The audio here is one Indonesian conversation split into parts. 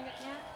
selanjutnya.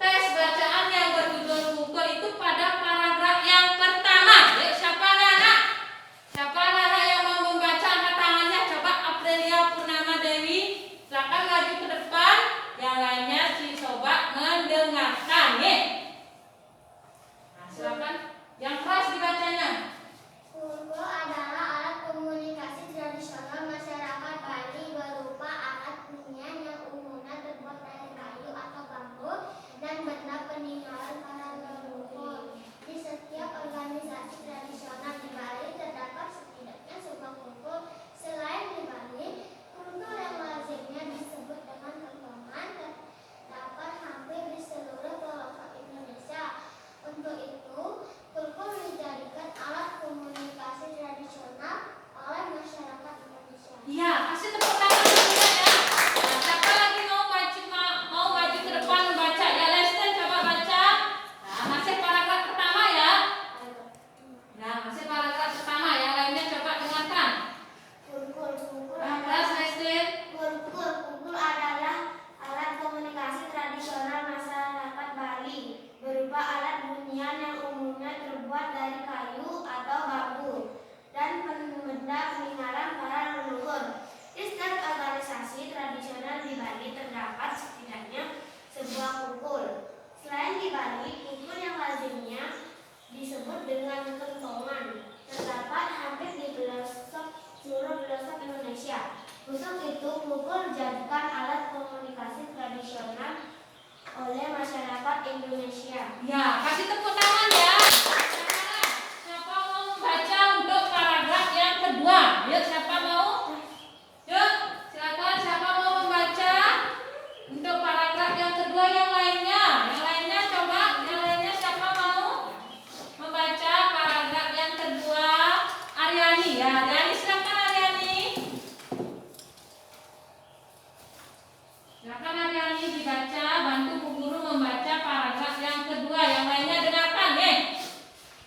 tes bacaan yang berjudul Google itu Bali terdapat setidaknya sebuah kulkul. Selain di Bali, kulkul yang lazimnya disebut dengan kentongan terdapat hampir di seluruh pelosok Indonesia. Untuk itu, kulkul dijadikan alat komunikasi tradisional oleh masyarakat Indonesia. Ya, kasih tepuk tangan ya. Siapa mau membaca untuk paragraf yang kedua? Yuk, siapa mau? Yuk, silakan. Siapa mau membaca untuk paragraf yang kedua? Yang lainnya coba. Yang lainnya siapa mau membaca paragraf yang kedua? Aryani ya. Aryani, silakan Aryani. Silakan Aryani dibaca. Bantu Bu Guru membaca paragraf yang kedua. Yang lainnya dengarkan nih.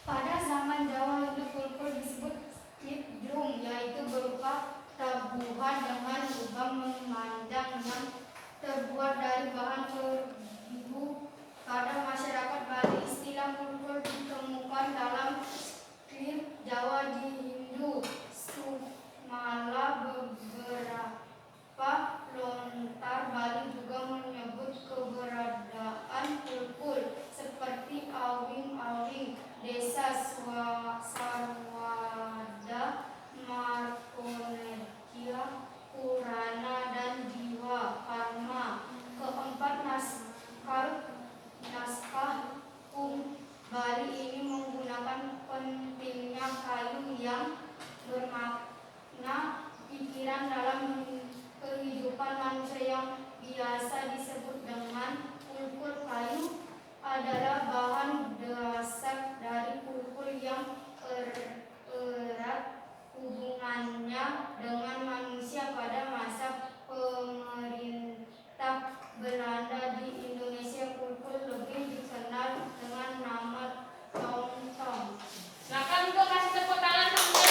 Pada zaman Jawa hidup kulkul disebut skip drum, yaitu berupa tabuhan dengan lubang memanjang yang terbuat dari bahan terigu. Pada masyarakat Bali, istilah kulkul ditemukan dalam skrip Jawa di Hindu Sumala. Beberapa lontar Bali juga menyebut keberadaan kulkul seperti awing-awing, desa Sarwada, Markonegja, Purana, dan Jiwa Karma. Keempat, naskah Bali ini menggunakan pentingnya kayu yang bermakna pikiran dalam kehidupan manusia yang biasa disebut dengan kulkul. Kayu adalah bahan dasar dari kulkul yang erat hubungannya dengan manusia. Pada masa pemerintah Belanda di Indonesia, kulkul lebih dikenal dengan nama tong-tong. Silakan untuk kasih tepuk tangan sampai.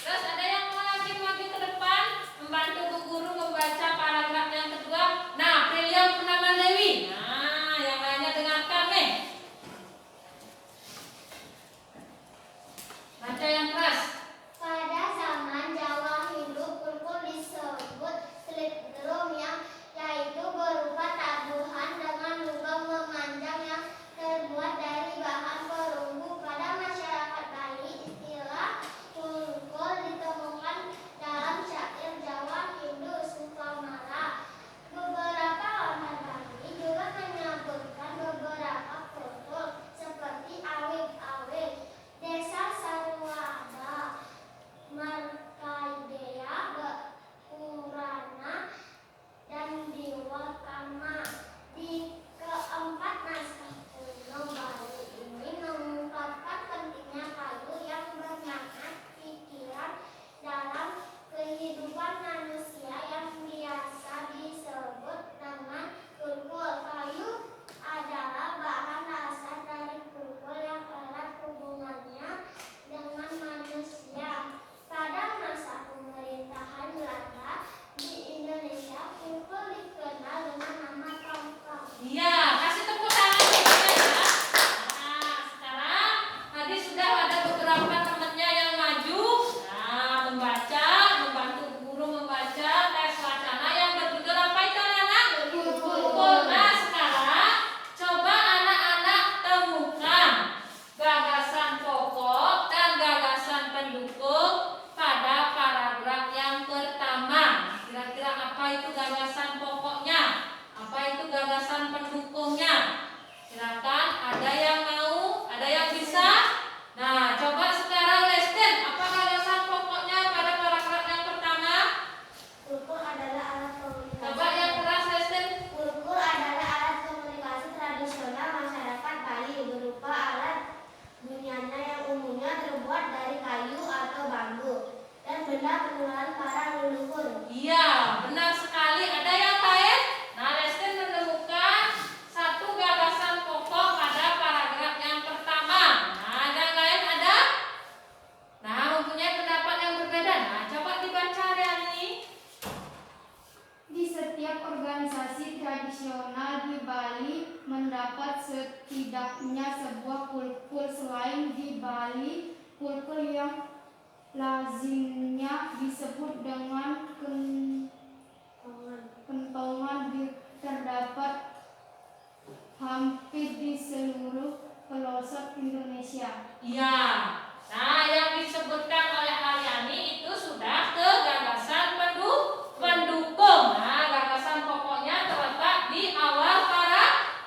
Terus ada yang mau lagi maju ke depan membantu Bu Guru membaca paragraf yang kedua. Nah, Prilia Purnama Dewi. Nah, yang lainnya dengarkan nih. Baca yang keras. Pada zaman Jawa hidup kulkul disebut slip drum, yaitu berupa tabuhan dengan lubang memanjang yang terbuat dari bahan perunggu. Pada masyarakat Bali, istilah kulkul ditemukan dalam syair Jawa Hindu Sukhamala. Beberapa orang Bali juga menyebutkan beberapa kulkul seperti awing-awing, desa Sarwada, Markandeya, Purana, dan Dewa Kama. Di keempat naskah kuno Bali ini mengungkapkan pentingnya kayu yang bermakna pikiran dalam kehidupan manusia yang biasa disebut dengan kulkul. Kayu adalah bahan dasar dari kulkul yang erat hubungannya dengan manusia. Pada masa pemerintahan Belanda di Indonesia, kulkul dikenal dengan nama tong-tong. Iya, kasih tepuk tangan juga ya. Nah, sekarang tadi sudah ada beberapa temannya yang maju. Nah, membantu Bu Guru membaca teks wacana yang berjudul apa itu anak-anak? Kulkul. Nah, sekarang coba anak-anak temukan gagasan pokok dan gagasan pendukung pada paragraf yang pertama. Kira-kira apa itu gagasan pokoknya? Apa itu gagasan pendukungnya? Silakan, ada yang mau? Ada yang bisa? Nah, coba sekarang Lestin, apa gagasan pokoknya pada paragraf yang pertama? Kulkul adalah alat komunikasi. Coba yang keras Lestin. Kulkul adalah alat komunikasi tradisional masyarakat Bali, berupa alat buniannya yang umumnya terbuat dari kayu atau bambu dan benda peninggalan para leluhur. Iya, benar sekali. Ada yang lain? Nah, Lestin menemukan satu gagasan pokok pada paragraf yang pertama. Nah, ada yang lain ada? Nah, mempunyai pendapat yang berbeda. Nah, coba dibaca Riani. Di setiap organisasi tradisional di Bali mendapat setidaknya sebuah kulkul. Selain di Bali, kulkul yang lazimnya disebut dengan kentongan terdapat hampir di seluruh pelosok Indonesia. Iya. Nah, yang disebutkan oleh Aryani itu sudah ke gagasan pendukung. Nah, gagasan pokoknya terletak di awal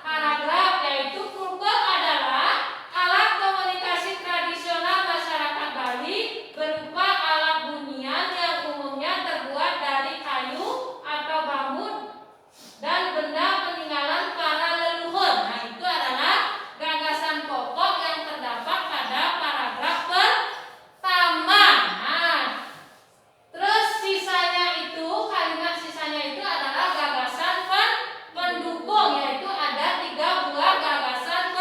paragraf, yaitu kultur adalah alat komunikasi tradisional masyarakat Bali berupa alat bunyian yang umumnya terbuat dari kayu atau bambu dan benda peninggalan para leluhur. Nah, itu adalah gagasan pokok yang terdapat pada paragraf pertama. Nah, terus sisanya itu, kalimat sisanya itu adalah gagasan pendukung, yaitu ada 3 buah gagasan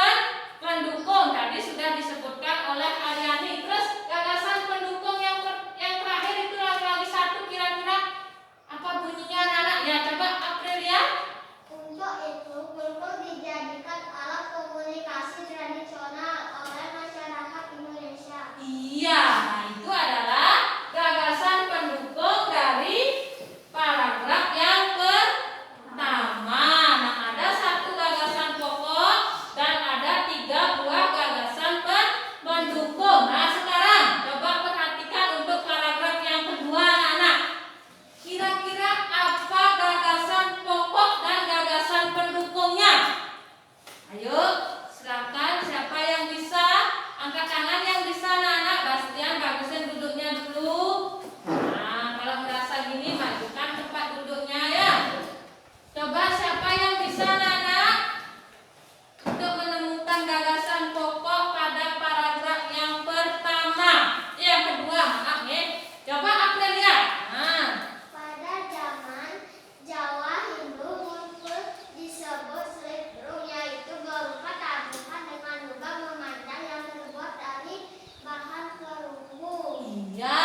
pendukung. Tadi sudah disebutkan oleh Aryani. Terus gagasan pendukung yang terakhir itu lagi satu, kira-kira apa bunyinya anak-anak? Ya, coba Aprilia. Untuk itu, kultur dijadikan alat komunikasi tradisional oleh masyarakat Indonesia. Iya, nah itu adalah gagasan pendukung dari paragraf yang pertama. Nah, ada 1 gagasan pokok dan ada 3 buah gagasan pendukung. Nah, sekarang coba perhatikan untuk paragraf yang kedua, anak-anak. Kira-kira apa gagasan pokok dan gagasan pendukungnya? Ayo, silakan siapa yang bisa angkat tangan yang bisa, anak-anak. Bastian, bagusin duduknya dulu. Nah, kalau merasa gini majukan tempat duduknya ya. Coba siapa yang bisa, anak-anak, untuk menemukan gagasan pokok pada paragraf yang pertama, yang kedua, maaf ya. Coba Aprilia. Nah, Pada zaman Jawa Hindu muncul disebut slipdrum, yaitu berupa tabungan dengan lubang memanjang yang terbuat dari bahan kerubu. iya.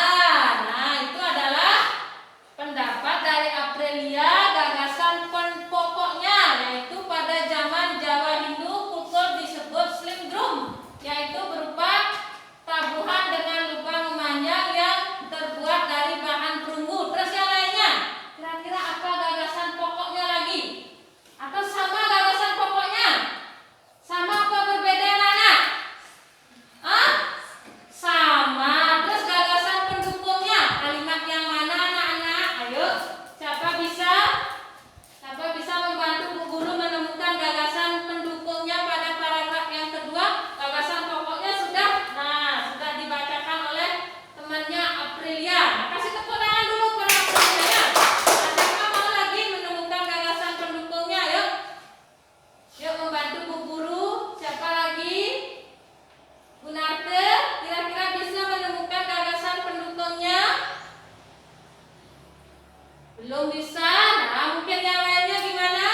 Nah, itu adalah pendapat dari Aprilia, gagasan pokoknya, yaitu pada zaman Jawa Hindu kultur disebut slipdrum, yaitu berupa tabuhan dengan lubang memanjang yang terbuat dari bahan perunggu. Terus yang lainnya, kira-kira apa gagasan pokoknya lagi? Atau sama gagasan pokoknya? Sama apa berbeda, anak-anak? Hah? Sama. Terus gagasan pendukungnya, kalimat yang mana, anak-anak? Ayo, siapa bisa? Siapa bisa membantu Bu Guru menemukan gagasan pendukungnya pada paragraf yang kedua? Gagasan pokoknya sudah, nah, sudah dibacakan oleh temannya Aprilia. Nah, kasih tepuk tangan dulu kepada Aprilia. Nah, siapa mau lagi menemukan gagasan pendukungnya? Yuk, yuk membantu Bu Guru. Siapa lagi? Bu Narte, kira-kira bisa menemukan gagasan pendukungnya? Belum bisa. Nah, mungkin yang lainnya gimana?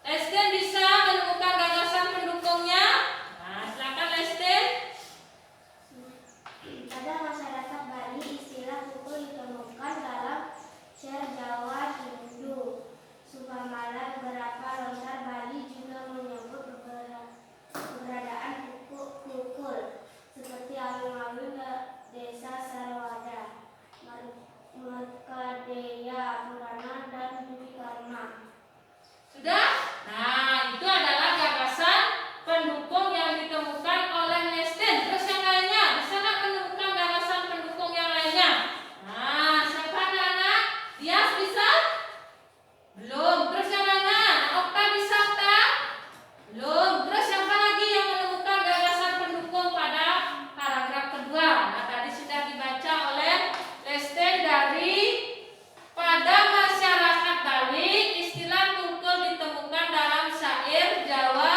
Lesten bisa menemukan gagasan pendukungnya? Nah, silakan Lesten. Pada masyarakat Bali, istilah pukul ditemukan dalam syair Jawa Hindu. Supamala beberapa lontar Bali juga menyebut keberadaan pukul, seperti alun-alun desa Sarwada, Merkadeya, Purana, dan Bumi Karma. Sudah? Nah, itu adalah gagasan pendukung yang ditemukan oleh Lesten. Terus yang lainnya, bisa nggak menemukan gagasan pendukung yang lainnya? Nah, siapa anak-anak? Dias bisa? Belum. Terus yang lainnya? Okta bisa, Okta? Belum. Terus siapa lagi yang menemukan gagasan pendukung pada paragraf kedua? Nah, tadi sudah dibaca oleh Lesten dari pada masyarakat Bali, istilah kultur ditemukan dalam syair Jawa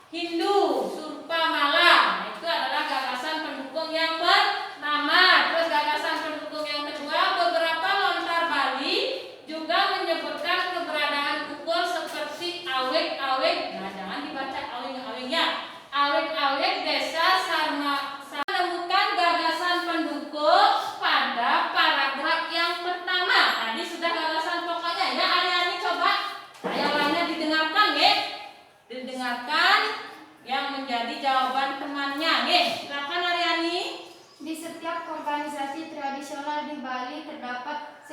Hindu, Surpamala. Nah, itu adalah gagasan pendukung yang pertama. Terus gagasan pendukung yang kedua, beberapa lontar Bali juga menyebutkan keberadaan pukul seperti awek-awek. Nah, jangan dibaca aweng-awengnya. Awek-awek desa Sarma. Menemukan gagasan pendukung pada paragraf yang pertama. Tadi sudah gagasan pokoknya ya. Aryani coba. Nah, yang lainnya didengarkan ya. Didengarkan yang menjadi jawaban temannya. Silakan Aryani. Di setiap organisasi tradisional di Bali terdapat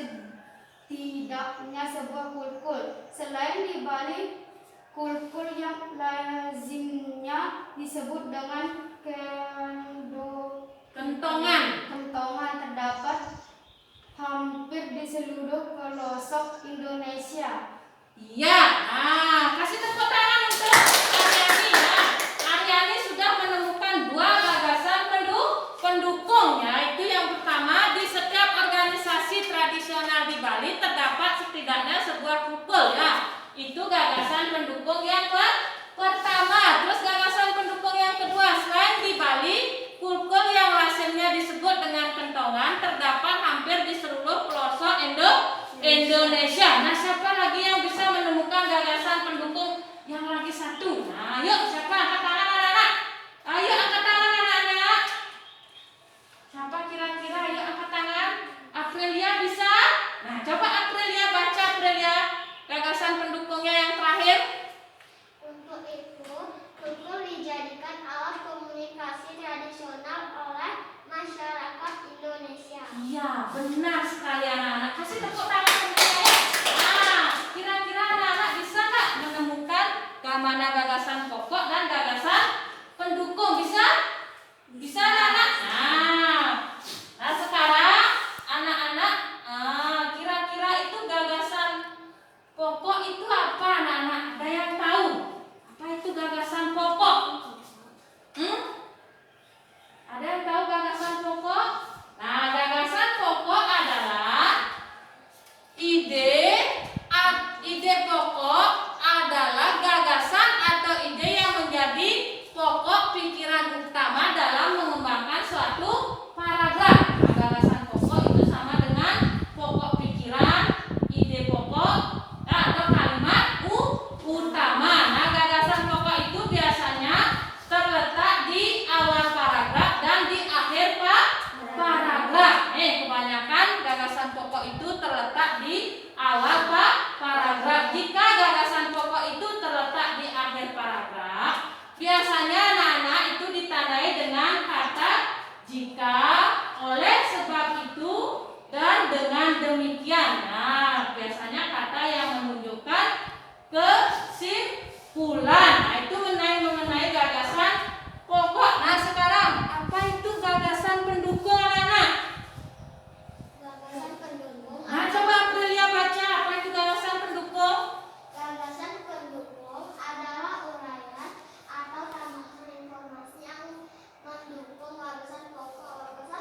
tidaknya sebuah kulkul. Selain di balik kulkul yang lazimnya disebut dengan Kentongan. kentongan, terdapat hampir di seluruh pelosok Indonesia. Iya, nah kasih tepuk tangan untuk Aryani ya. Aryani sudah menemukan dua gagasan pendukung, yaitu yang pertama, di setiap organisasi tradisional di Bali terdapat setidaknya sebuah kulkul ya. Itu gagasan pendukung yang pertama. Terus gagasan pendukung yang kedua, selain di Bali, kulkul yang lazimnya disebut dengan kentongan terdapat hampir di seluruh pelosok Indonesia. Nah, siapa lagi yang bisa menemukan gagasan pendukung yang lagi satu? Nah, yuk siapa? Angkat tangan anak-anak. Ayo angkat tangan anak-anak. Siapa kira-kira? Ayo angkat tangan. Aprilia bisa? Nah, coba Aprilia baca Aprilia. Gagasan pendukungnya yang terakhir. Untuk itu, kulkul dijadikan alat komunikasi tradisional oleh masyarakat Indonesia. Iya, benar sekali anak-anak. Kasih tepuk tangan semuanya ya. Nah, kira-kira anak-anak bisa nggak menemukan mana gagasan pokok dan gagasan pendukung? Bisa? Bisa anak-anak? Nah sekarang anak-anak, kira-kira itu gagasan pokok itu apa anak-anak? Ada yang tahu? Apa itu gagasan pokok? Ada yang tahu gagasan pokok? Nah, gagasan pokok adalah ide pokok adalah gagasan atau ide yang menjadi pokok pikiran utama dalam mengembangkan suatu paragraf. Nah, gagasan pokok itu sama dengan pokok pikiran, ide pokok, atau kalimat utama. Nah, gagasan pokok itu biasanya terletak di awal paragraf dan di akhir paragraf. Kebanyakan gagasan pokok itu terletak di awal paragraf. Jika gagasan pokok itu terletak di akhir paragraf, biasanya anak-anak itu ditandai dengan kata jika, oleh sebab itu, dan dengan demikian. Nah, biasanya kata yang menunjukkan kesimpulan. Nah, itu mengenai gagasan pokok. Nah, sekarang apa itu gagasan pendukung anak-anak? Gagasan pendukung. Nah, coba Aprilia baca apa itu gagasan pendukung. Gagasan pendukung adalah uraian atau tambahan informasi yang mendukung gagasan pokok. Gagasan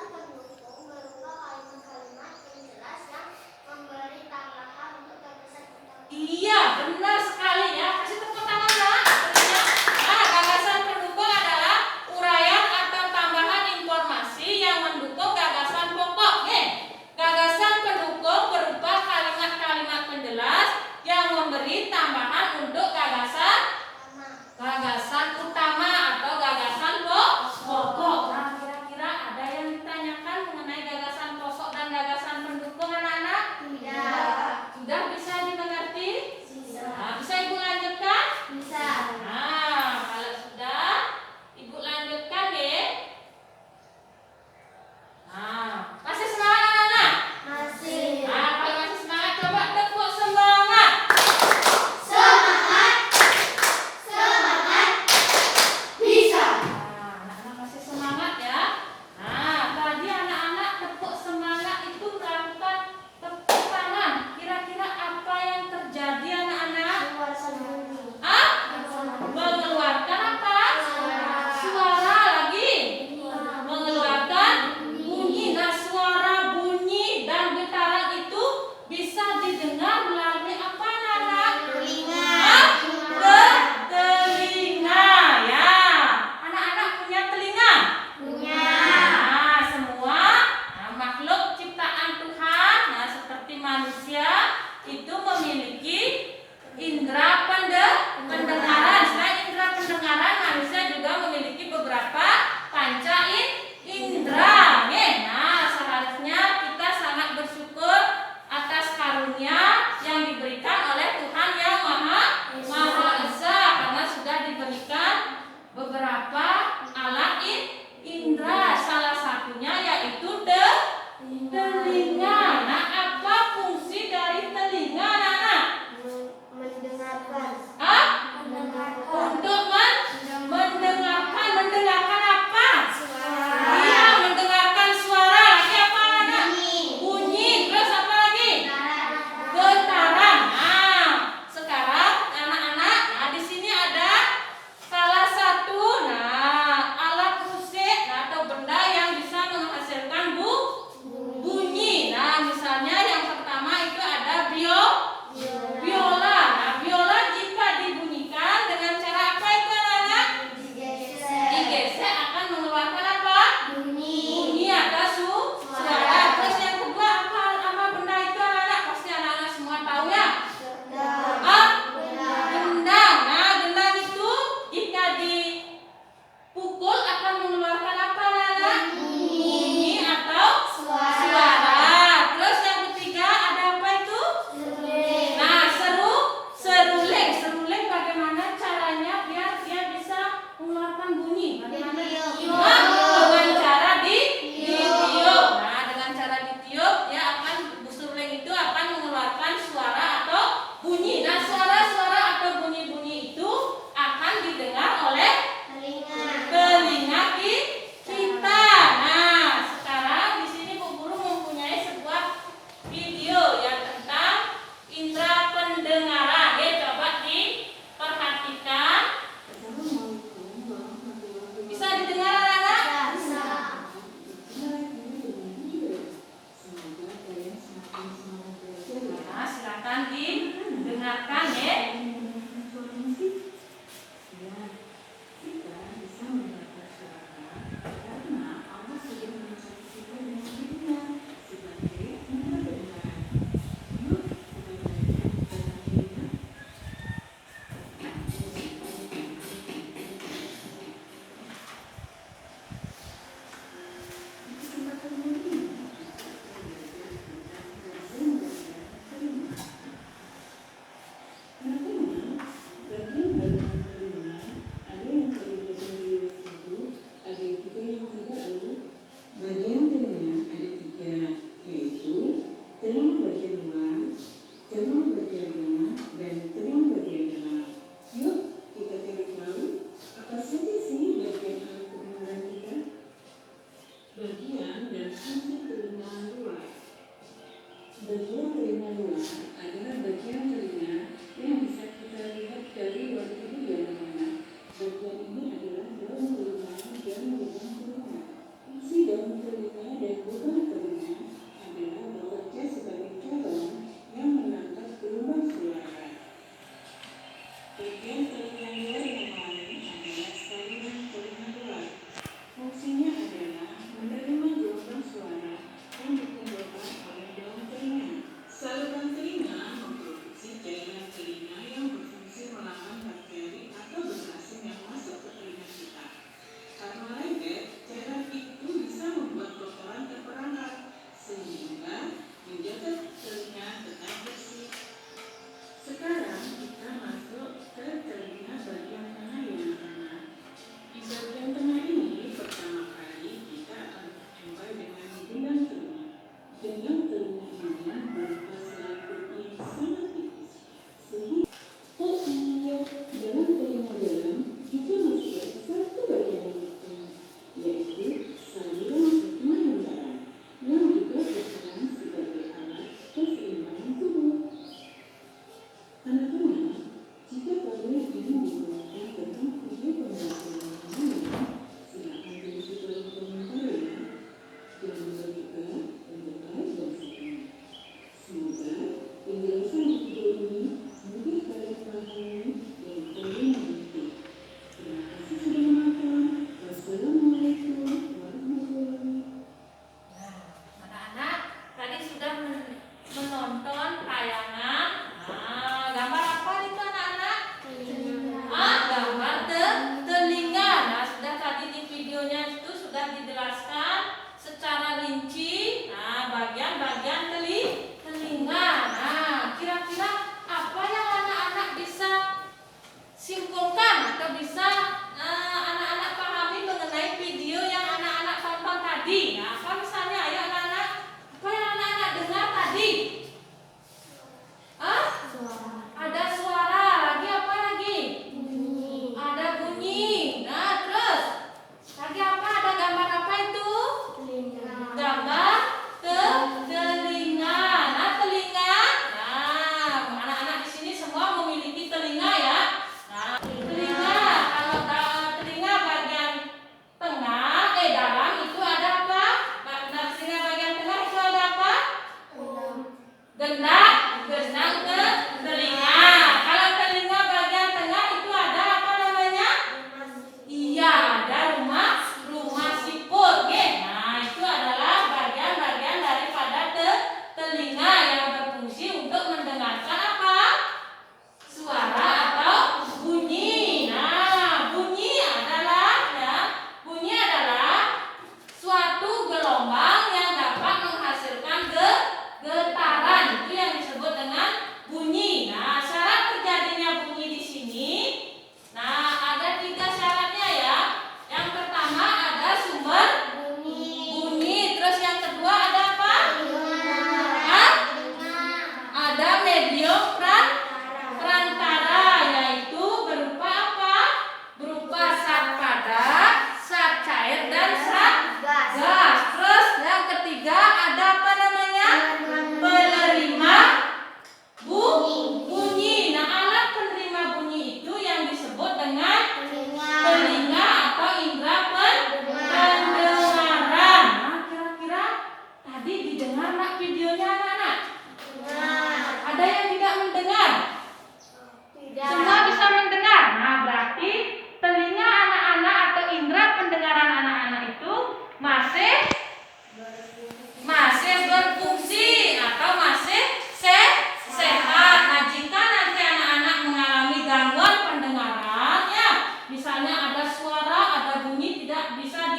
suara, ada bunyi tidak bisa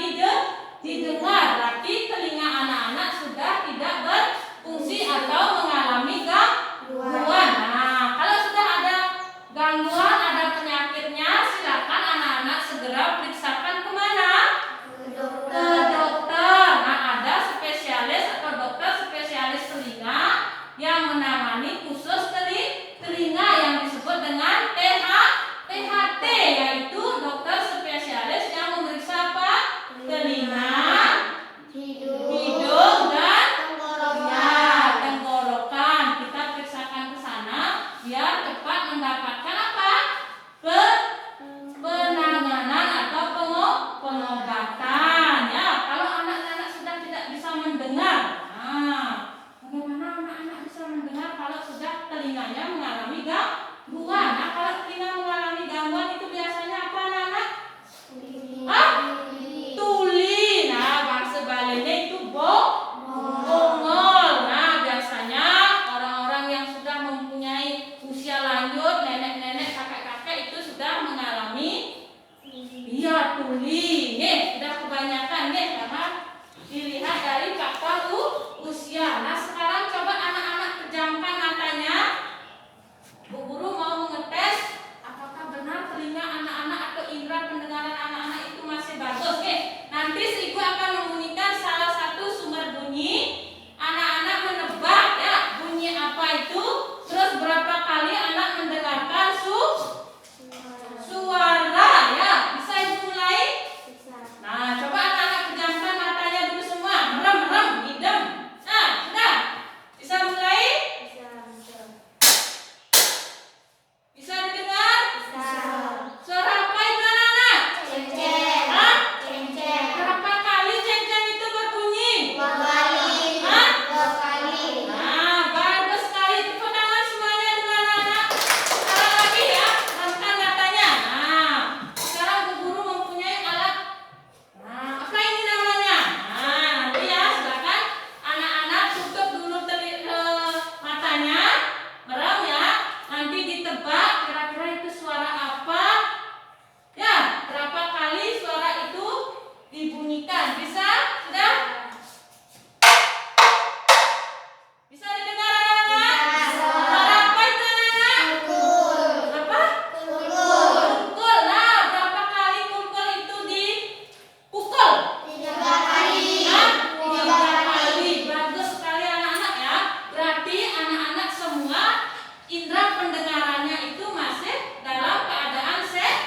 didengar. Berarti telinga anak-anak sudah tidak berfungsi atau mengalami gangguan. Nah, kalau sudah ada gangguan, ada penyakitnya, silakan anak-anak segera periksakan kemana? Ke dokter. Nah, ada spesialis atau dokter spesialis telinga yang menangani khusus telinga yang disebut dengan THT, yaitu dokter spesialis yang memeriksa apa? Telinga, hidung dan tenggorokan. Kita periksakan ke sana biar cepat mendapatkan apa? Penanganan atau pengobatan. Ya, kalau anak-anak sudah tidak bisa mendengar, bagaimana anak-anak bisa mendengar kalau sudah telinganya mengalami gangguan? Nah, kalau telinga mengalami gangguan itu biasanya apa anak-anak? Tuli. Nah, bahasa Balinya itu bongol. Nah, biasanya orang-orang yang sudah mempunyai usia lanjut, nenek-nenek, kakek-kakek itu sudah mengalami tuli. Nih, sudah kebanyakan nih karena dilihat dari faktor usia. Nah, sekarang coba anak-anak pejamkan matanya. Bu guru mau mengetes apakah benar telinga anak-anak atau indera pendengaran anak-anak itu masih bagus. Oke, nanti si ibu akan membunyikan salah satu sumber bunyi. Anak-anak menebak ya bunyi apa itu. Terus berapa kali anak mendengarkan suara ya. Bisa ibu mulai? Nah, coba anak-anak pejamkan matanya dulu semua. Merem, idem. Nah, sudah. Bisa mulai? Bisa didengar? Suara apa itu anak-anak? Hah? Berapa kali ceng-ceng itu berbunyi? Hah? Nah, bagus sekali. Tepuk tangan semuanya dulu anak-anak. Sekarang lagi ya, remkan matanya. Nah, sekarang Bu Guru mempunyai alat. Nah, apa ini namanya? Nah, nanti ya, silakan anak-anak tutup dulu matanya, merem ya. Nanti ditebak kira-kira itu suara apa. Ya, berapa kali suara itu dibunyikan? Bisa? Sudah? Bisa didengar anak-anak? Suara apa itu anak-anak? Apa? Kulkul. Nah, berapa kali kulkul itu dipukul? 3 kali. Hah? 3 kali. Bagus sekali anak-anak ya. Berarti anak-anak semua indera pendengarannya itu masih dalam keadaan sehat.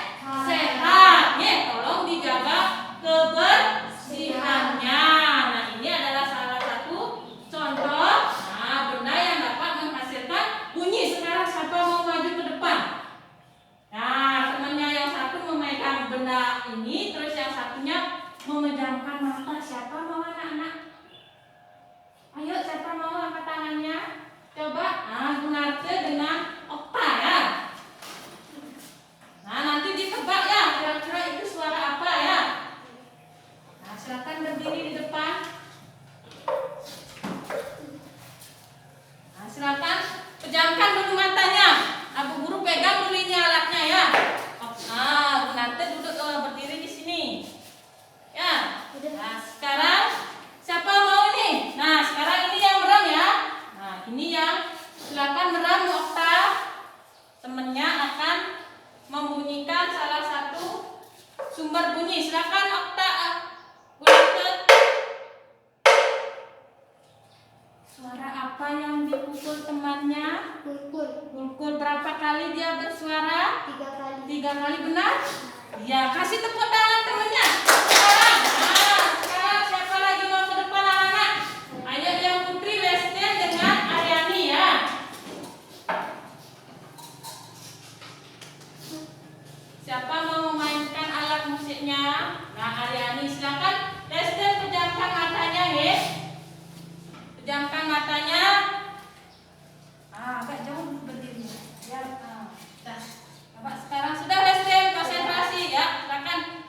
Ya, tolong dijaga kebersihannya. Nah, ini adalah salah satu contoh benda yang dapat menghasilkan bunyi. Sekarang siapa mau maju ke depan? Nah, temannya yang satu memegang benda ini, terus yang satunya memejamkan mata. Siapa mau anak-anak? Ayo, siapa mau angkat tangannya? Coba, Gunarte dengan Okta ya. Nah, nanti ditebak ya, kira-kira itu suara apa ya. Nah, silakan berdiri di depan. Nah, silakan pejamkan dulu matanya. Nah, Bu Guru pegang dulu ini alatnya ya. Nah, Gunarte duduk berdiri di sini. Ya. Nah, sekarang siapa mau nih? Nah, sekarang ini yang merem ya. Nah, ini yang silakan merem Okta. Temennya akan membunyikan salah satu sumber bunyi. Silakan Okta. Suara apa yang dipukul temannya? Kulkul. Berapa kali dia bersuara? 3 kali benar? Ya, kasih tepuk tangan temennya. Sekarang siapa lagi mau ke depan anak-anak? Ayo yang Putri Westen dengan Aryani ya. Siapa mau memainkan alat musiknya? Nah, Aryani silakan. Westen pejamkan matanya ya. Pejamkan matanya. Agak jauh berdiri. Ya. Sekarang sudah Westen konsentrasi ya. Silakan.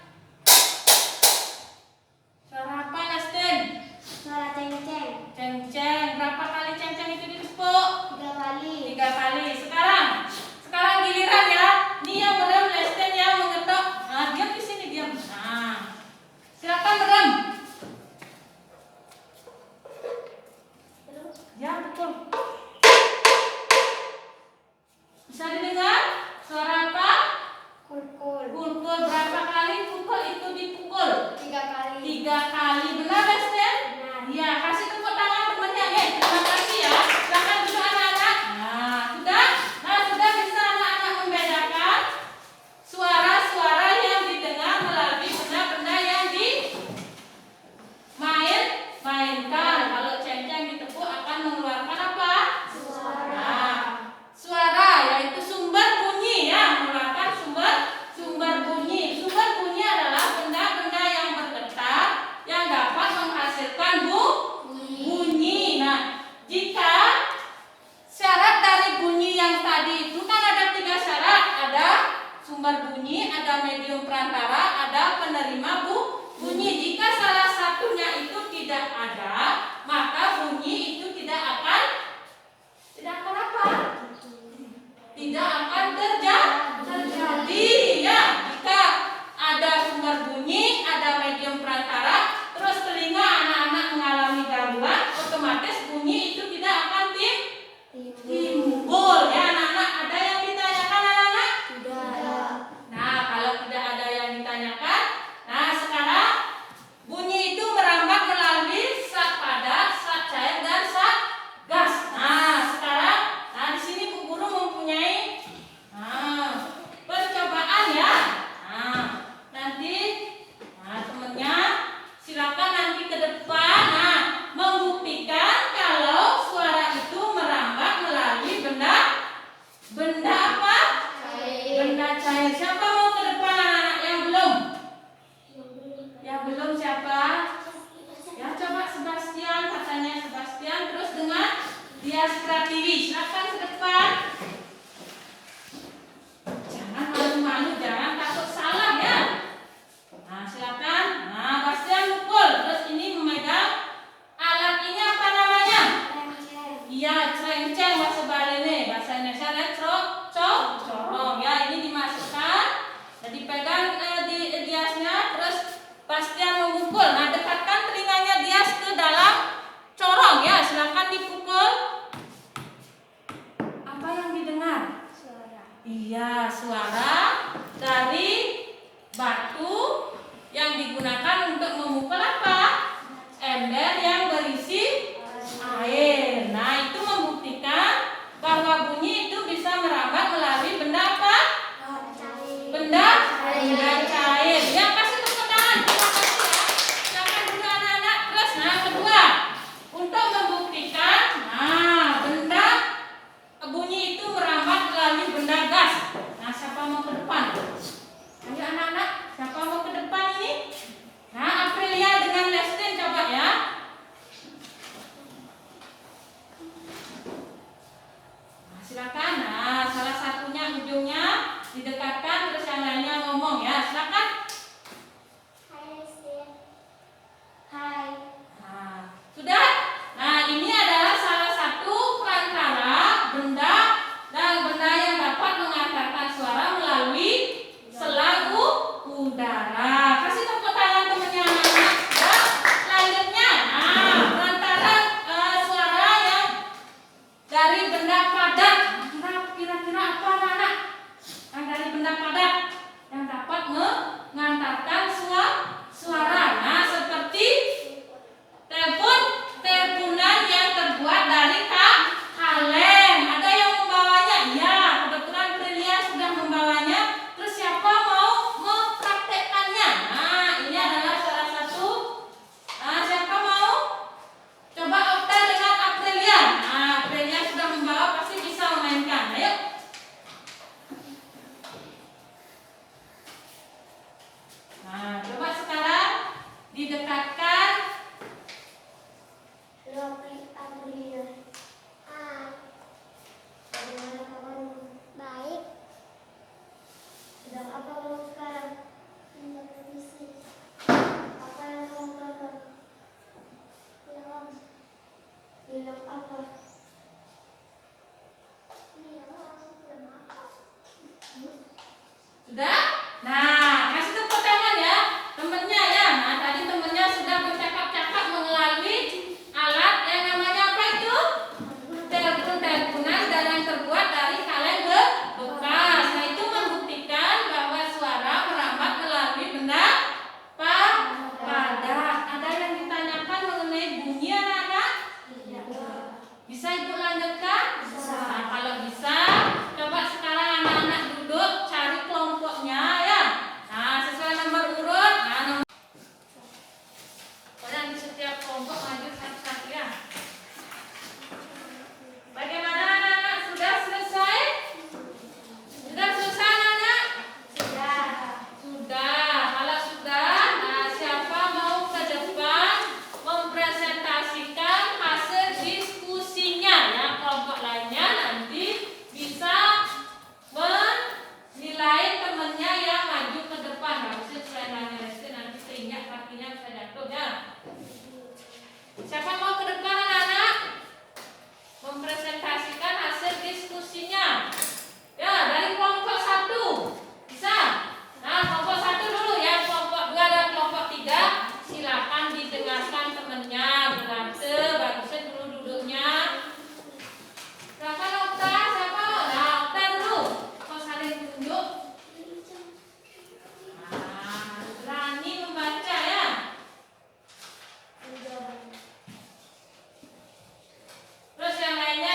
Suara apa Westen? Suara ceng-ceng. Ceng-ceng. Berapa kali ceng-ceng itu ditepuk? 3 kali. 3 kali. Sekarang giliran ya. Ini yang merem Westen yang mengetok. Nah, diam di sini. Sudah? Nah, kasih tepuk tangan ya temennya ya. Nah, tadi temennya sudah bercakap-cakap melalui alat yang namanya apa itu? Telepon-teleponan dan yang terbuat dari kaleng bekas. Nah, itu membuktikan bahwa suara merambat melalui benda padat. Ada yang ditanyakan mengenai bunyi anak-anak? Bisa Ibu lanjutkan? Nah, kalau bisa, coba sekarang anak-anak duduk cari kelompoknya ya. Nah, sesuai nomor urut. Nah, nomor pokoknya di setiap kelompok maju satu-satu ya. Bagaimana anak-anak? Sudah selesai? Sudah selesai anak-anak? Sudah. Kalau sudah, nah siapa mau ke depan mempresentasikan hasil diskusinya ya. Kelompok lainnya nanti bisa menilai temannya yang maju ke depan. Harusnya selain hanya resti nanti terinjak kakinya bisa jatuh ya. Siapa mau ke depan anak-anak? Mempresentasikan hasil diskusinya. Ya, dari kelompok 1. Bisa? Nah, kelompok 1 dulu ya. Kelompok 2 dan kelompok 3 silakan didengarkan temennya. Berarti bagusnya dulu duduknya. Silakan Okta, siapa? Nah, Okta dulu. Kau saling tunjuk. Nah, berani membaca ya. Terus yang lainnya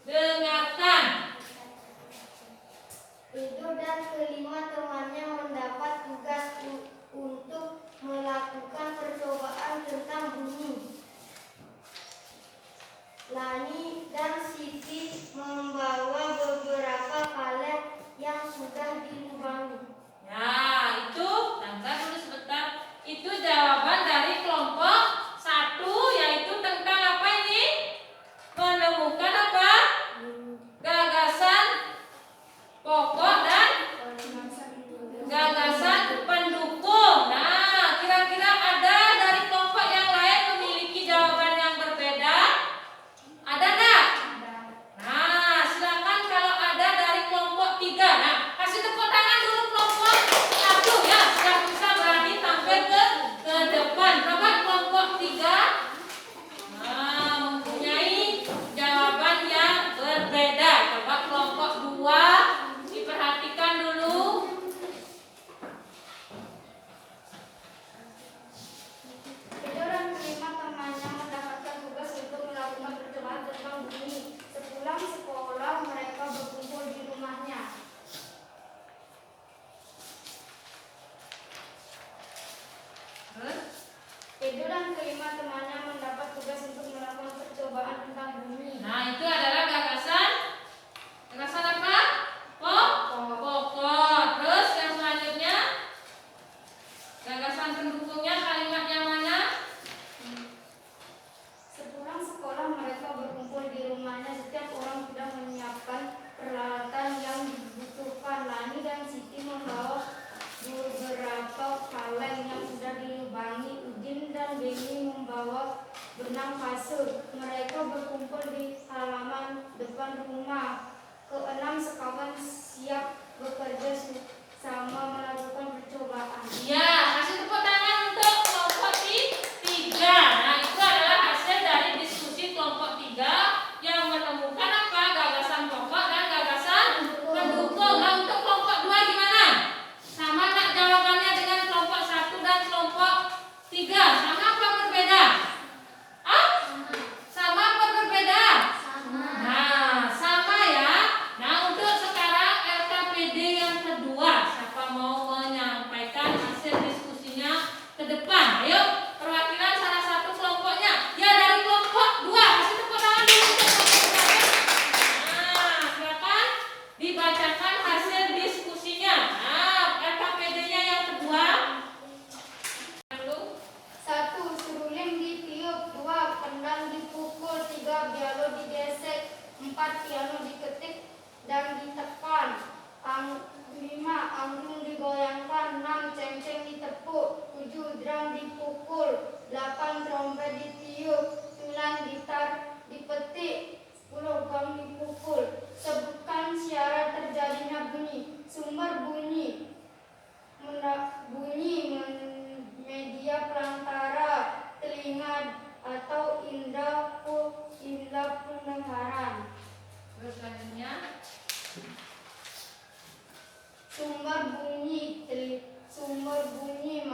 dengarkan. Itu dan kelima temannya mendapat tugas untuk melakukan percobaan tentang bunyi. Lani dan Siti membawa beberapa kaleng yang sudah dilubangi. Ya, itu tangga dulu sebentar. Itu jawaban dari kelompok 1, yaitu tentang apa ini? Menemukan apa? Gagasan pokok dan gagasan pendukung. Nah, kira-kira ada dari kelompok yang lain memiliki jawaban yang berbeda? Ada enggak? Nah, silakan kalau ada dari kelompok 3. Nah, kasih tepuk tangan dulu kelompok 1 ya. Sudah bisa berani tampil ke depan. Coba kelompok 3. Nah, mempunyai jawaban yang berbeda. Coba kelompok 2 diperhatikan dulu. Itu dan kelima temannya mendapatkan tugas untuk melakukan percobaan tentang bunyi. Sepulang sekolah mereka berkumpul di rumahnya. Terus? Edo dan kelima temannya mendapat tugas untuk melakukan percobaan tentang bunyi. Nah, itu adalah gagasan apa? Pokok. Terus yang selanjutnya gagasan pendukungnya kalimat yang mana? Sepulang sekolah mereka berkumpul di rumahnya. Setiap orang sudah menyiapkan peralatan yang dibutuhkan. Lani dan Siti membawa beberapa kaleng yang sudah dilubangi. Udin dan Beni membawa benang kasut. Mereka berkumpul di halaman depan rumah. Keenam sekawan siap bekerja sama melakukan percobaan. Ya, kasih tepuk tangan untuk kelompok 3. Nah, itu adalah hasil dari diskusi kelompok 3 yang menemukan apa? Gagasan pokok dan gagasan pendukung. Nah, untuk kelompok 2 gimana? Sama tak jawabannya dengan kelompok 1 dan kelompok 3? Sama apa berbeda? Sama apa berbeda? Nah, sama ya. Nah, untuk sekarang LKPD yang kedua, siapa mau menyampaikan hasil diskusinya ke depan? Ayo, perwakilan salah satu kelompoknya. Ya, dari kelompok 2. Kasih tepuk tangan dulu untuk kelompok 2. Nah, silakan dibacakan hasil diskusinya. Nah, LKPD-nya yang kedua. Dulu. 1. Seruling ditiup. 2. Kendang dipukul. 3. Bialo digesek. 4. Piano diketik dan ditekan. 5. Angklung digoyangkan. 6. Cengceng ditepuk. 7. Drum dipukul. 8. Trompet ditiup. 9. Gitar dipetik. 10. Gong dipukul. Sebutkan syarat terjadinya bunyi. Sumber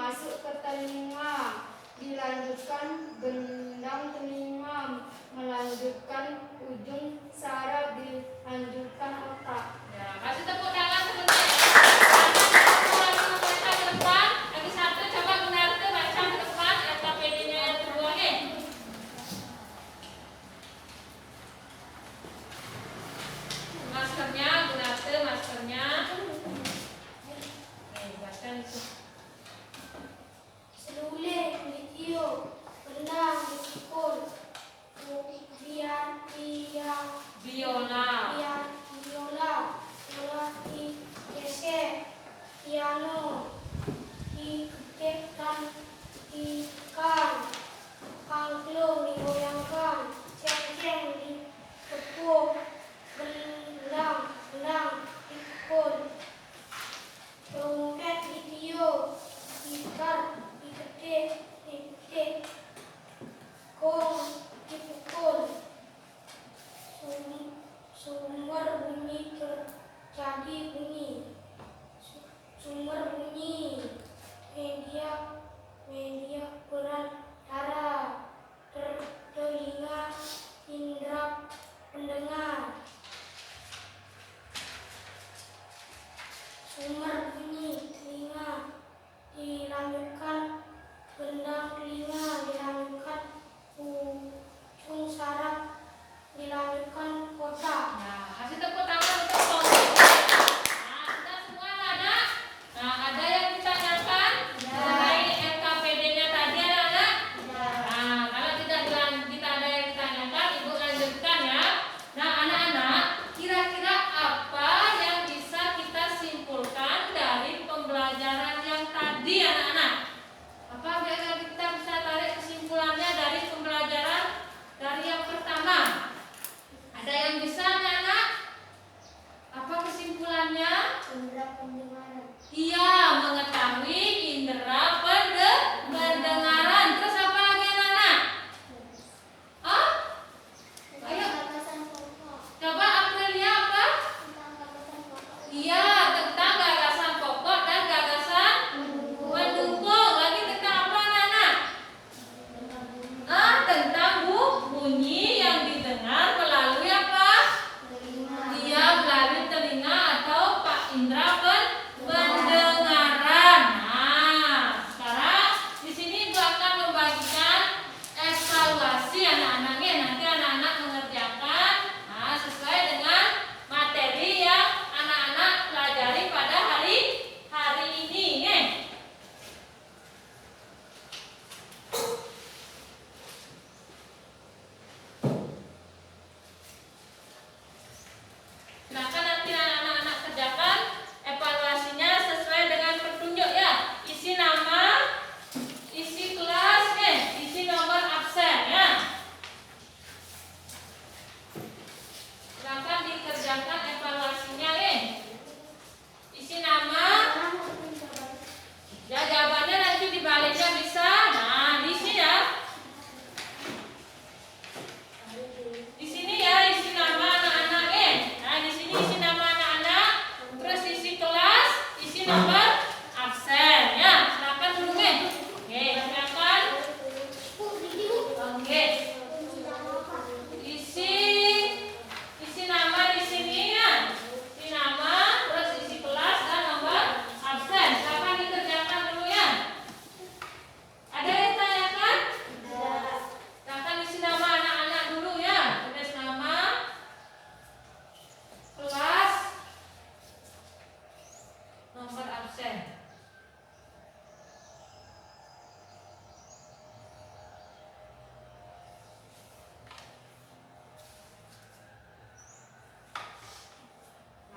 masuk ke telinga, dilanjutkan gendang telinga, melanjutkan ujung saraf, dilanjutkan otak. Ya, kasih tepuk tangan sebentar ya. Tangan pemerintah ke depan. Lagi satu coba Gunarte baca ke depan LKPD-nya yang kedua nih. Maskernya Gunarte, maskernya. Baca itu. Selule, litio, benang, dipikul, kemudian Biola. biola, digesek, piano, diketikkan, ikan, angklung digoyangkan, cengkeh ditepuk, gendang dipukul, trompet ditiup, gitar diketik, gong dipukul, sumber bunyi terjadi bunyi, sumber bunyi, media perantara, telinga, indera pendengar, sumber bunyi telinga, dilanjutkan gendang telinga, dilanjutkan ujung saraf, dilanjutkan otak. Nah, kasih tepuk tangan untuk Tommy. Nah, sudah semua anak. Nah, ada yang ditanyakan mengenai LKPD-nya tadi anak-anak? Nah, kalau tidak ada yang ditanyakan, Ibu lanjutkan ya. Nah, anak-anak, kira-kira apa yang bisa kita simpulkan dari pembelajaran yang tadi anak-anak? Apa yang kita bisa tarik kesimpulannya dari pembelajaran dari yang pertama? Ada yang bisa anak-anak? Apa kesimpulannya? Indera pendengaran. Iya, mengetahui indera pendengaran. Terus apa lagi anak-anak? Oh? Ayo, Gagasan pokok. coba Aprilia apa? Tentang gagasan pokok. Iya, tentang gagasan pokok dan gagasan mendukung. Lagi tentang apa anak-anak? Tentang bunyi yang didengar melalui apa? Iya, melalui telinga atau pak indera pendengaran. Nah, sekarang di sini Ibu akan membagikan evaluasi anak-anaknya. Nanti anak-anak mengerjakan sesuai dengan materi yang anak-anak pelajari pada hari ini. Nih. Silakan nanti anak-anak kerjakan evaluasinya sesuai dengan petunjuk ya. Isi nama, isi kelas, isi nomor absen ya. Silakan dikerjakan evaluasinya isi nama, ya jawabannya nanti dibaliknya bisa. Nah, di sini ya. Di sini ya isi nama anak-anak Nah, di sini isi nama anak-anak, terus isi kelas, isi nomor absen ya. Silakan dulu Oke, silakan. Oke. Isi nama di sini ya. Isi nama, terus isi kelas dan nomor absen. Silakan dikerjakan dulu ya. Ada yang tanyakan? Silakan isi nama anak-anak dulu ya. Tulis nama, kelas, nomor absen.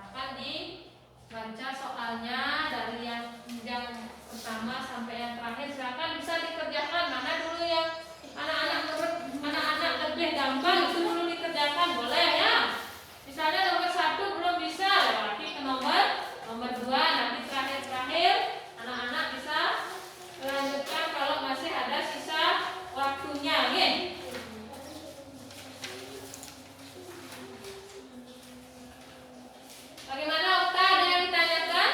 Akan dibaca soalnya dari yang pertama sampai yang terakhir. Silakan bisa dikerjakan. Mana dulu yang anak-anak lebih gampang itu dulu dikerjakan, boleh ya. Misalnya nomor 1 belum bisa, lewati ke nomor 2, nanti terakhir anak-anak bisa melanjutkan kalau masih ada sisa waktunya, Bagaimana Okta, ada yang ditanyakan?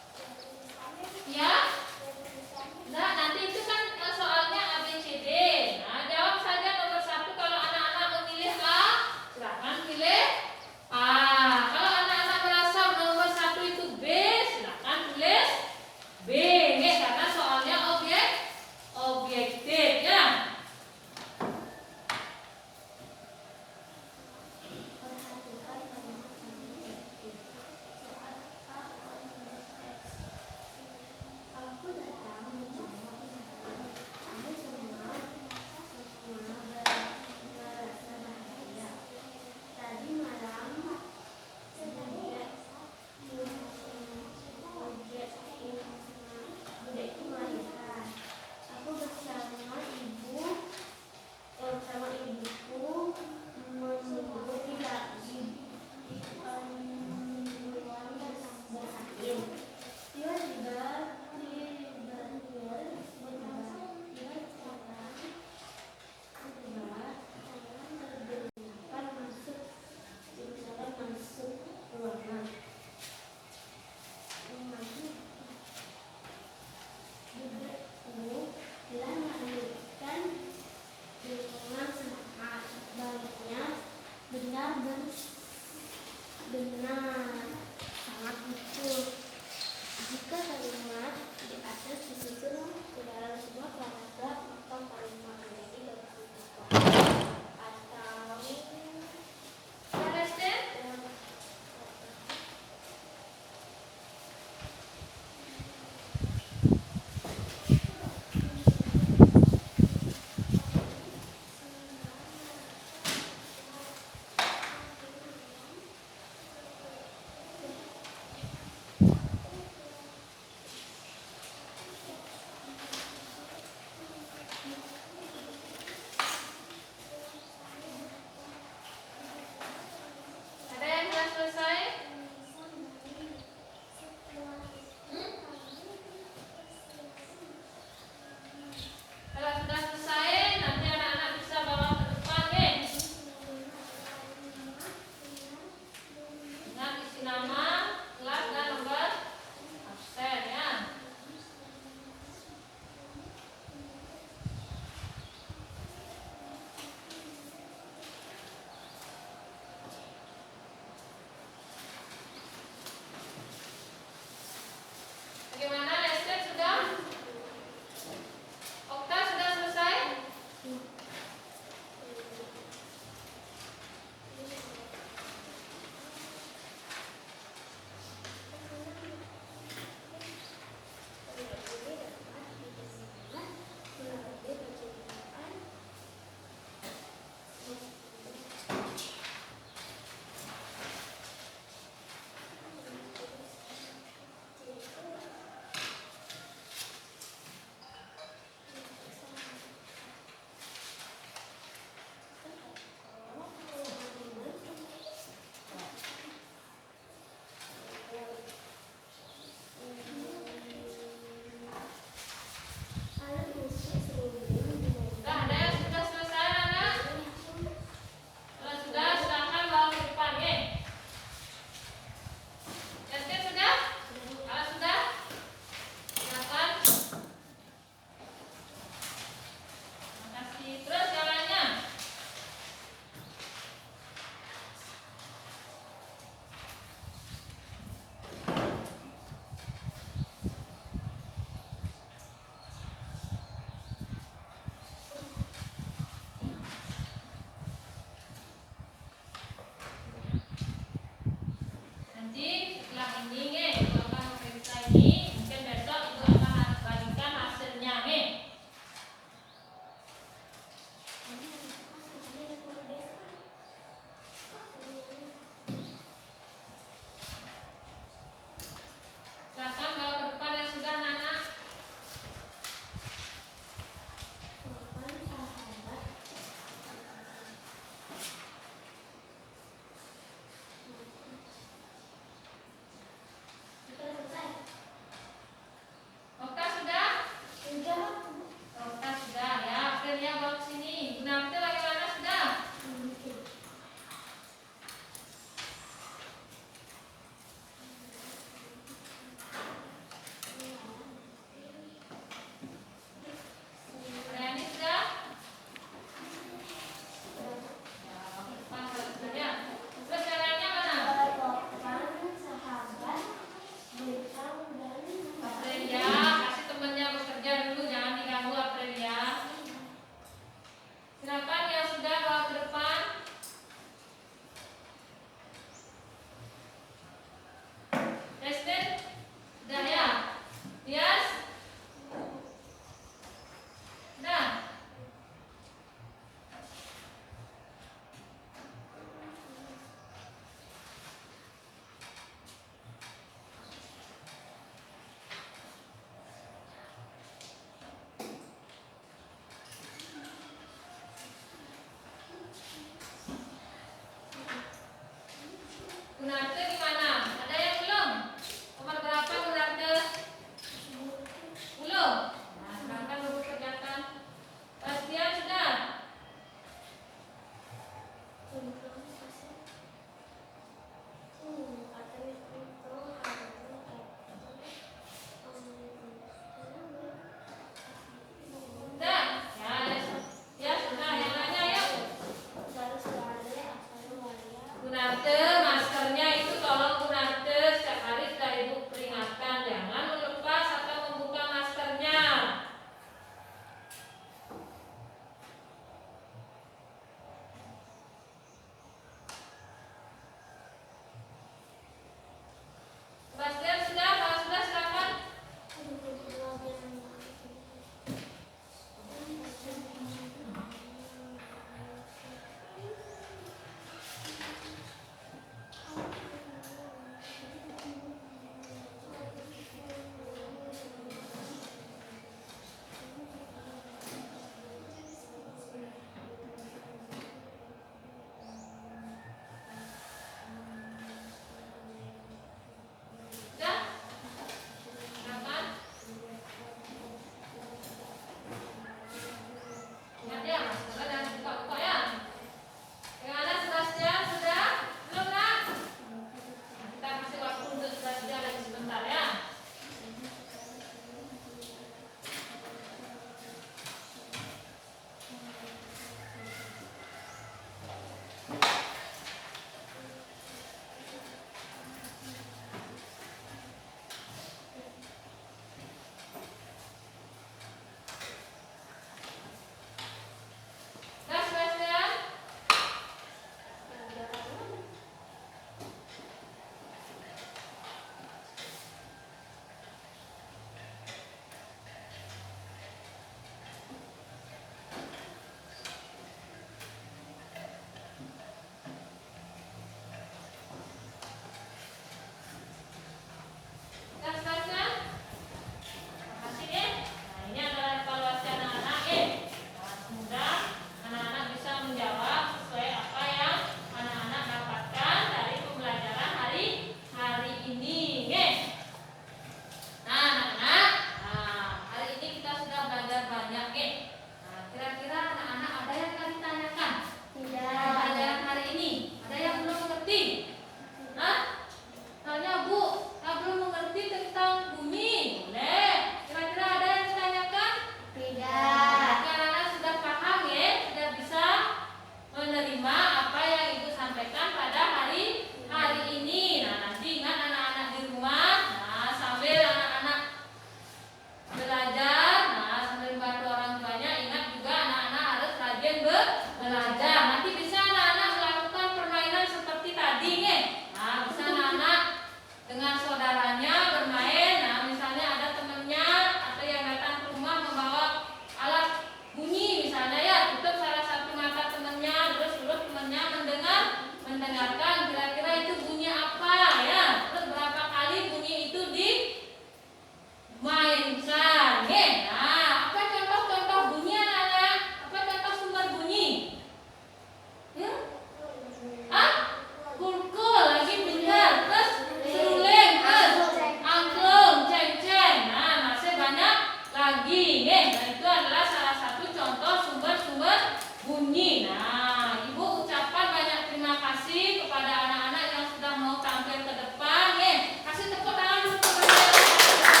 lagi. Nah, itu adalah salah satu contoh sumber-sumber bunyi. Nah, Ibu ucapkan banyak terima kasih kepada anak-anak yang sudah mau tampil ke depan. Kasih tepuk tangan dulu kepada anak-anak.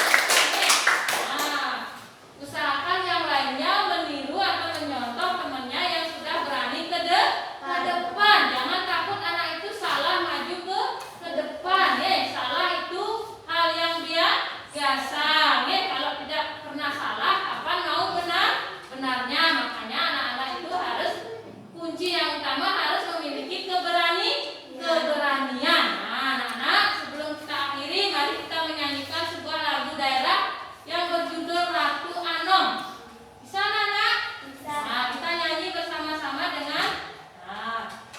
Nah, usahakan yang lainnya meniru atau menyontoh temannya yang sudah berani ke depan. Jangan takut anak itu salah maju ke depan. Salah itu hal yang biasa. Kalau tidak pernah salah, kapan mau benarnya? Makanya anak-anak itu harus kunci yang utama harus memiliki keberanian. Nah, anak-anak, sebelum kita akhiri, mari kita menyanyikan sebuah lagu daerah yang berjudul Ratu Anom. Bisa anak-anak? Bisa. Nah, kita nyanyi bersama-sama dengan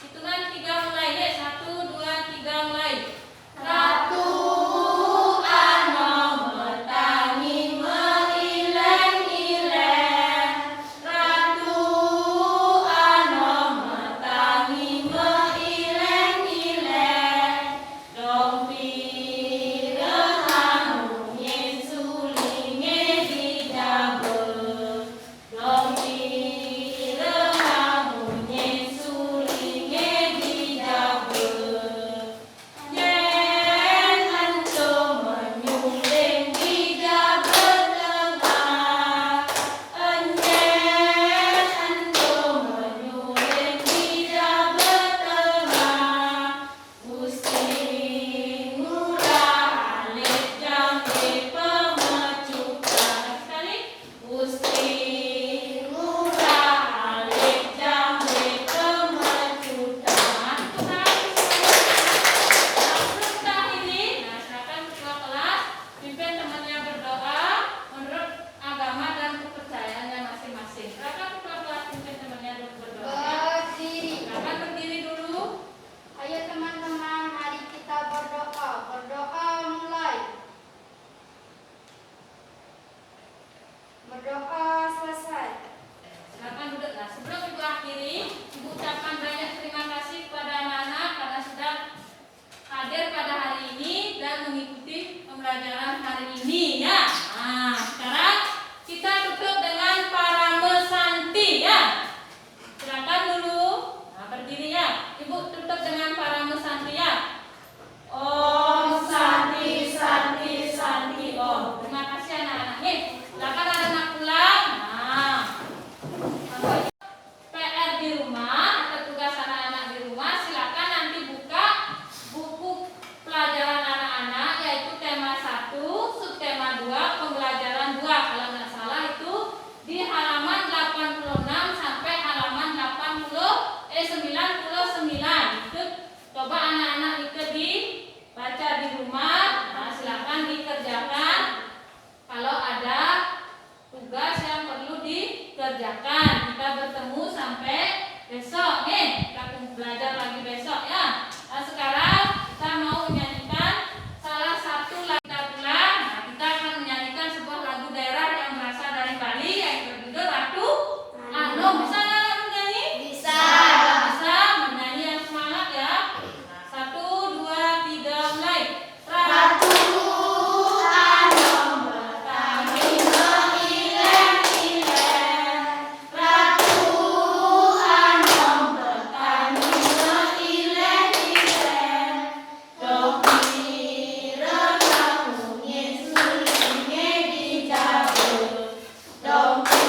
hitungan 3 mulai. 1, 2, 3 mulai. Ratu Anom bertani meileng-ileng. Ratu Anom bertani meileng-ileng. Dompi remahunye sulinge dijabel. Dompi remahunye sulinge dijabel. Yen ento menyuling di jabel tengah. Yen ento menyuling di jabel tengah. Gusti ngurah alit jambe pemecutan. Sekali. Gusti ngurah alit jambe pemecutan. Sebelum kita akhiri, silakan ketua kelas pimpin temannya berdoa menurut agama dan kepercayaannya masing-masing. Silakan ketua kelas pimpin temannya berdoa. Berdiri. Silakan berdiri dulu. Ayo teman-teman, mari kita berdoa. Berdoa mulai. Berdoa selesai. Silakan duduk. Nah, sebelum ibu akhiri, ibu ucapkan banyak terima kasih kepada anak-anak karena sudah hadir pada hari ini dan mengikuti pembelajaran hari ini ya. Nah, sekarang kita tutup dengan Paramesanti ya. Silakan dulu. Nah, berdiri ya. Ibu tutup dengan Paramesanti ya. Om Santi Santi Santi Om. Terima kasih anak-anak. Silakan anak-anak pulang. Nah, PR di rumah atau tugas anak-anak di rumah, silakan nanti buka buku pelajaran anak-anak yaitu tema 1, subtema 2, pembelajaran 2. Kalau nggak salah itu di halaman 86 sampai halaman 99. Itu coba anak-anak itu dibaca di rumah. Nah, silakan dikerjakan. Kalau ada tugas yang perlu dikerjakan, kita bertemu sampai besok kita belajar lagi besok ya. Nah, sekarang kita mau menyanyikan salah satu lagu kita pulang. Nah, kita akan menyanyikan sebuah lagu daerah yang berasal dari Bali yang berjudul Ratu Anom. Bisa anak-anak menyanyi? Bisa. Bisa menyanyi yang semangat ya. Nah, 1, 2, 3 mulai. Ratu Anom bertani meileng-ileng. Ratu Anom bertani meileng-ileng. Dompi remahunye sulinge dijabel. Dompi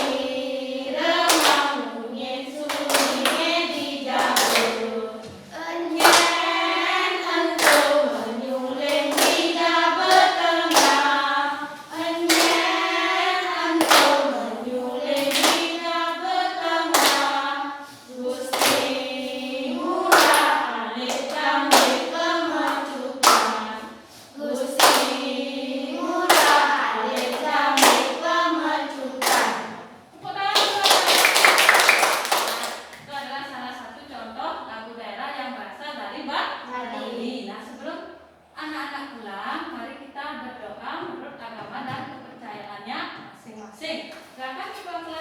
remahunye sulinge dijabel. Enyen ento menyuling di jabel tengah. Enyen ento menyuling di jabel tengah. Gusti ngurah alit jambe pemecutan. Gusti ngurah alit jambe pemecutan. Tepuk tangan dulu. Itu adalah salah satu contoh lagu daerah yang berasal dari Bali. Nah, sebelum anak-anak pulang, mari kita berdoa menurut agama dan kepercayaannya masing-masing. Silakan ketua kelas